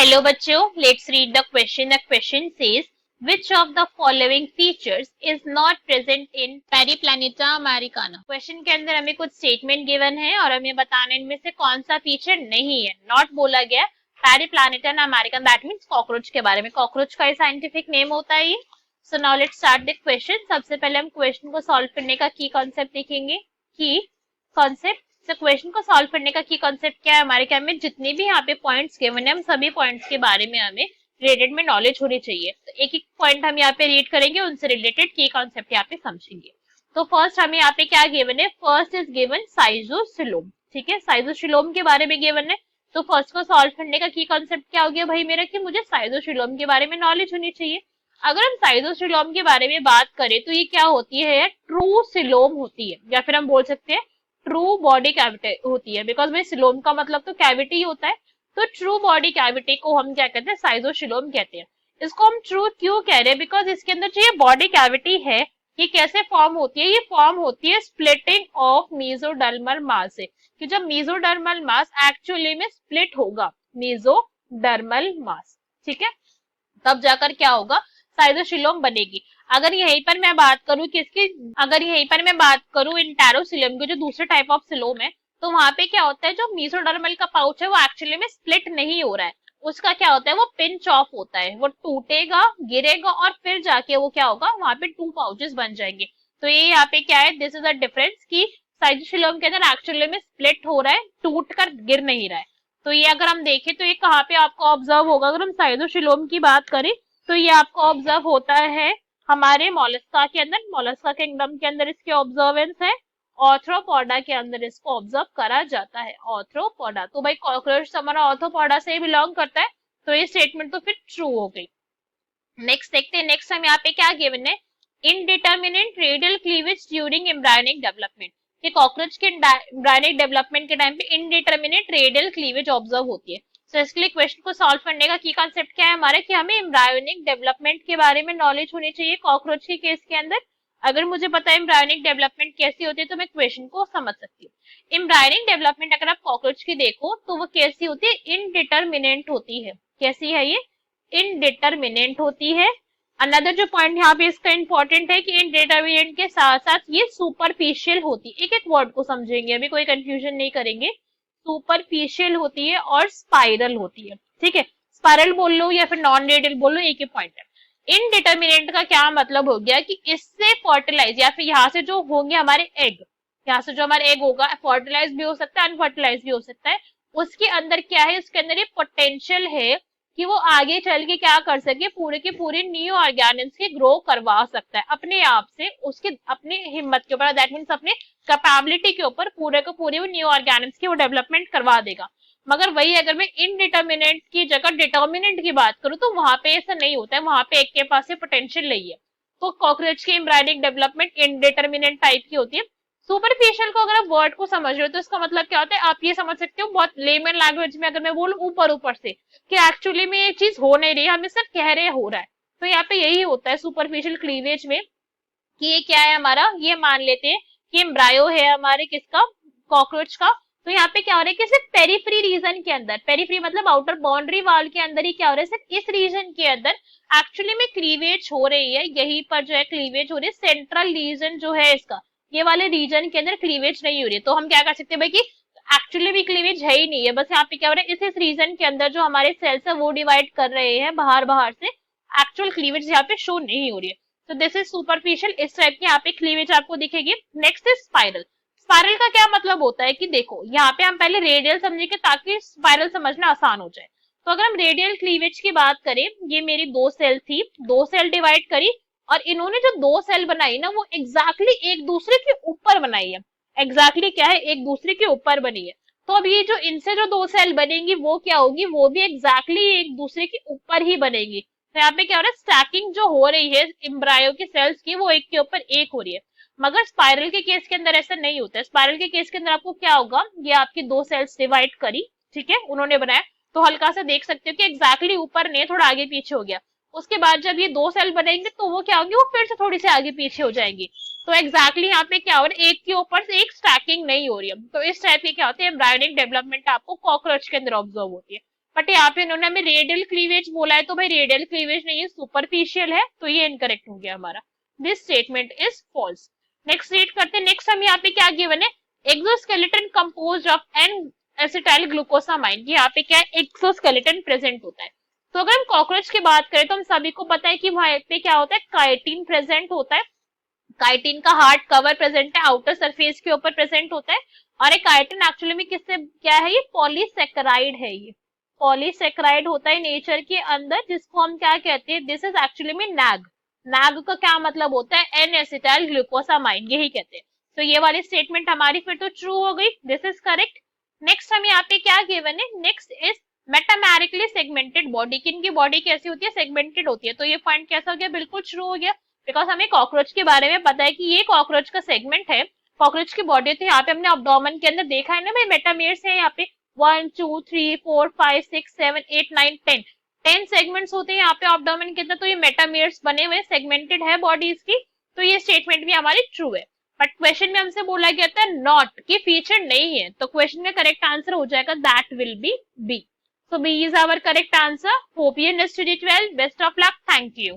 Hello बच्चों, let's read the question. The question says, which of the following features is not present in Periplaneta americana? Question के अंदर हमें कुछ statement given है और हमें बताना है इनमें से कौन सा फीचर नहीं है. नॉट बोला गया. Periplaneta americana, that means cockroach के बारे में. कॉकरोच का साइंटिफिक नेम होता है ये. So now let's start the question. सबसे पहले हम क्वेश्चन को सॉल्व करने का की कॉन्सेप्ट देखेंगे. की कॉन्सेप्ट. तो क्वेश्चन को सॉल्व करने का की कॉन्सेप्ट क्या है हमारे क्या में जितने भी यहाँ पे पॉइंट्स गिवन है हम सभी पॉइंट्स के बारे में हमें रिलेटेड में नॉलेज होनी चाहिए. तो एक एक पॉइंट हम यहाँ पे रीड करेंगे, उनसे रिलेटेड की कॉन्सेप्ट यहाँ पे समझेंगे. तो फर्स्ट हमें यहाँ पे क्या गिवन है. First is given schizocoelom. ठीक है, साइजोसिलोम के बारे में गिवन है. तो फर्स्ट को सॉल्व करने का की कॉन्सेप्ट क्या हो गया भाई मेरा, कि मुझे साइजोसिलोम के बारे में नॉलेज होनी चाहिए. अगर हम साइजोसिलोम के बारे में बात करें तो ये क्या होती है, ट्रू सिलोम होती है, या फिर हम बोल सकते हैं ट्रू बॉडी कैविटी होती है. बिकॉज भाई सिलोम का मतलब तो कैविटी ही होता है. तो ट्रू बॉडी कैविटी को हम क्या कहते हैं, साइजोसिलोम कहते हैं. इसको हम ट्रू क्यों कह रहे हैं, बिकॉज इसके अंदर जो ये बॉडी कैविटी है ये कैसे फॉर्म होती है, ये फॉर्म होती है स्प्लिटिंग ऑफ मेसोडर्मल मास से. कि जब मेसोडर्मल मास एक्चुअली में स्प्लिट होगा, मेसोडर्मल मास, ठीक है, तब जाकर क्या होगा, साइजोसिलोम बनेगी. अगर यहीं पर मैं बात करूं किसकी, अगर यहीं पर मैं बात करूं इंटेरोसिलम की, जो दूसरे टाइप ऑफ सिलोम है, तो वहां पे क्या होता है, जो मेसोडर्मल का पाउच है वो एक्चुअली में स्प्लिट नहीं हो रहा है. उसका क्या होता है, वो पिंच ऑफ होता है, वो टूटेगा, गिरेगा और फिर जाके वो क्या होगा, वहां पे टू पाउचेस बन जाएंगे. तो ये यहाँ पे क्या है, दिस इज अ डिफरेंस की साइजोसिलोम के अंदर एक्चुअली में स्प्लिट हो रहा है, टूट कर गिर नहीं रहा है. तो ये अगर हम देखें तो ये कहाँ पे आपको ऑब्जर्व होगा, अगर हम साइजोसिलोम की बात करें तो ये आपको ऑब्जर्व होता है हमारे मोलस्का के अंदर. मोलस्का किंगडम के अंदर इसके ऑब्जर्वेंस है. ऑर्थ्रोपोडा के अंदर इसको ऑब्जर्व करा जाता है. ऑर्थ्रोपोडा, तो भाई कॉकरोच हमारा ऑर्थ्रोपोडा से ही बिलोंग करता है. तो ये स्टेटमेंट तो फिर ट्रू हो गई. नेक्स्ट देखते हैं. नेक्स्ट हम यहाँ पे क्या गिवन है, indeterminate radial cleavage during embryonic development. कि कॉकरोच के एम्ब्रायोनिक डेवलपमेंट के टाइम पे इनडिटर्मिनेट रेडियल क्लीवेज ऑब्जर्व होती है. तो इसके लिए क्वेश्चन को सॉल्व करने का की कॉन्सेप्ट क्या है हमारे, कि हमें एम्ब्रायोनिक डेवलपमेंट के बारे में नॉलेज होनी चाहिए कॉकरोच के केस के अंदर. अगर मुझे पता है एम्ब्रायोनिक डेवलपमेंट कैसी होती है तो मैं क्वेश्चन को समझ सकती हूँ. एम्ब्रायोनिक डेवलपमेंट अगर आप कॉकरोच की देखो तो वो कैसी होती है, इनडिटर्मिनेट होती है. कैसी है ये, इनडिटर्मिनेट होती है. अनदर जो पॉइंट यहाँ पे इसका इंपॉर्टेंट है कि इनडिटर्मिनेट के साथ साथ ये सुपरफिशियल होती है. एक एक वर्ड को समझेंगे, अभी कोई कंफ्यूजन नहीं करेंगे. सुपरफिशियल होती है और स्पाइरल होती है. ठीक है, स्पाइरल बोल लो या फिर नॉन रेडियल बोल लो, एक ही पॉइंट है. इनडिटर्मिनेट का क्या मतलब हो गया, कि इससे फर्टिलाइज या फिर यहाँ से जो होंगे हमारे एग, यहाँ से जो हमारे एग होगा फर्टिलाइज भी हो सकता है, अनफर्टिलाइज भी हो सकता है. उसके अंदर क्या है, उसके अंदर ये पोटेंशियल है कि वो आगे चल के क्या कर सके, पूरे के पूरे न्यू ऑर्गेनिज्म के ग्रो करवा सकता है अपने आप से, उसके अपने हिम्मत के ऊपर, दैट मीन्स अपने कैपेबिलिटी के ऊपर पूरे को पूरे वो न्यू ऑर्गेनिज्म की वो डेवलपमेंट करवा देगा. मगर वही अगर मैं इनडिटर्मिनेट की जगह डिटर्मिनेंट की बात करूं तो वहां पे ऐसा नहीं होता है, वहां पे एक के पास से पोटेंशियल नहीं है. तो कॉकरोच की एम्ब्रायोनिक डेवलपमेंट इनडिटर्मिनेट टाइप की होती है. सुपरफिशियल को अगर आप वर्ड को समझ रहे हो तो इसका मतलब क्या होता है, आप ये समझ सकते हो बहुत लेमन लैंग्वेज में, अगर मैं बोलूं ऊपर ऊपर से, कि एक्चुअली में ये चीज हो नहीं रही है, हमें सिर्फ कह रहे हो रहा है. तो यहाँ पे यही होता है सुपरफिशियल क्लीवेज में, कि ये क्या है हमारा, ये मान लेते हैं कि एम्ब्रायो है हमारे किसका, कॉकरोच का. तो यहाँ पे क्या हो रहा है कि सिर्फ पेरिफ्री रीजन के अंदर, पेरिफ्री मतलब आउटर बाउंड्री वाल के अंदर ही क्या हो रहा है, सिर्फ इस रीजन के अंदर एक्चुअली में क्लीवेज हो रही है. यहीं पर जो है क्लीवेज हो रही है. सेंट्रल रीजन जो है इसका, ये वाले रीजन के अंदर क्लीवेज नहीं हो रही है. तो हम क्या कर सकते हैं भाई, कि एक्चुअली भी क्लीवेज है ही नहीं है, बस यहाँ पे क्या हो रहा है, इस रीजन के अंदर जो हमारे सेल्स है वो डिवाइड कर रहे हैं बाहर बाहर से, एक्चुअल क्लीवेज यहाँ पे शो नहीं हो रही है. तो दिस इज सुपरफिशियल, इस टाइप की यहाँ पे क्लीवेज आपको दिखेगी. Next is spiral. स्पाइरल का क्या मतलब होता है, कि देखो यहाँ पे हम पहले रेडियल समझेंगे ताकि स्पाइरल समझना आसान हो जाए. तो अगर हम रेडियल क्लीवेज की बात करें, ये मेरी दो सेल थी, दो सेल डिवाइड करी और इन्होंने जो दो सेल बनाई ना वो एग्जैक्टली एक दूसरे के ऊपर बनाई है. एग्जैक्टली क्या है, एक दूसरे के ऊपर बनी है. तो अब ये जो इनसे जो दो सेल बनेंगी वो क्या होगी, वो भी एग्जैक्टली एक दूसरे के ऊपर ही बनेगी. तो यहाँ पे क्या हो रहा है, स्टैकिंग जो हो रही है एम्ब्रायो के सेल्स की वो एक के ऊपर एक हो रही है. मगर स्पाइरल के केस के अंदर ऐसा नहीं होता है. स्पाइरल के केस के अंदर आपको क्या होगा, ये आपकी दो सेल्स डिवाइड करी, ठीक है, उन्होंने बनाया, तो हल्का सा देख सकते हो कि एग्जैक्टली ऊपर नहीं, थोड़ा आगे पीछे हो गया. उसके बाद जब ये दो सेल बनेंगे तो वो क्या होंगे, वो फिर से थोड़ी सी आगे पीछे हो जाएंगी. तो एग्जैक्टली यहाँ पे क्या हो रहा है, एक के ऊपर से एक स्टैकिंग नहीं हो रही है. तो इस टाइप की क्या होती है, एम्ब्रायोनिक डेवलपमेंट आपको कॉकरोच के अंदर ऑब्जर्व होती है. बट यहाँ पे इन्होंने हमें रेडियल क्लीवेज बोला है, तो भाई रेडियल क्लीवेज नहीं है, सुपरफिशियल है, तो ये इनकरेक्ट हो गया हमारा। This statement is false. Next read करते हैं। नेक्स्ट हम यहाँ पे क्या गिवन है, exoskeleton composed of N acetyl glucosamine. यहाँ पे क्या है, एक्सोस्केलेटन प्रेजेंट होता है। तो अगर हम कॉकरोच की बात करें तो हम सभी को पता है कि वहां पे क्या होता है, काइटिन प्रेजेंट होता है। काइटिन का हार्ड कवर प्रेजेंट है, आउटर सरफेस के ऊपर प्रेजेंट होता है। और एक काइटिन एक्चुअली में किससे क्या है, ये पॉलीसेकेराइड है। ये पॉलीसेकेराइड होता है नेचर के अंदर, जिसको हम क्या कहते हैं, दिस इज एक्चुअली में नैग। नैग का क्या मतलब होता है, एन एसिटाइल ग्लूकोसामाइन, यही कहते हैं। तो ये वाली स्टेटमेंट हमारी फिर तो ट्रू हो गई, दिस इज करेक्ट। नेक्स्ट हम यहाँ पे क्या गिवन है, next is metamerically segmented body. किनकी बॉडी कैसी होती है, सेगमेंटेड होती है। तो ये पॉइंट कैसा हो गया, बिल्कुल ट्रू हो गया, बिकॉज हमें कॉकरोच के बारे में पता है कि ये कॉकरोच का सेगमेंट है, कॉकरोच की बॉडी। तो यहाँ पे हमने अब्डोमेन के अंदर देखा है ना भाई, मेटामेर्स है यहाँ पे 1 2 3 4 5 6 7 8 9 10 सेगमेंट्स होते हैं यहाँ पे अब्डोमेन के अंदर। तो ये मेटामेर्स बने हुए, सेगमेंटेड है बॉडी इसकी। तो ये स्टेटमेंट भी हमारी ट्रू है। बट क्वेश्चन में हमसे बोला गया था नॉट, कि फीचर नहीं है, तो क्वेश्चन का करेक्ट आंसर हो जाएगा that will be B. So B is our correct answer. Hope you understood it well. Best of luck. Thank you.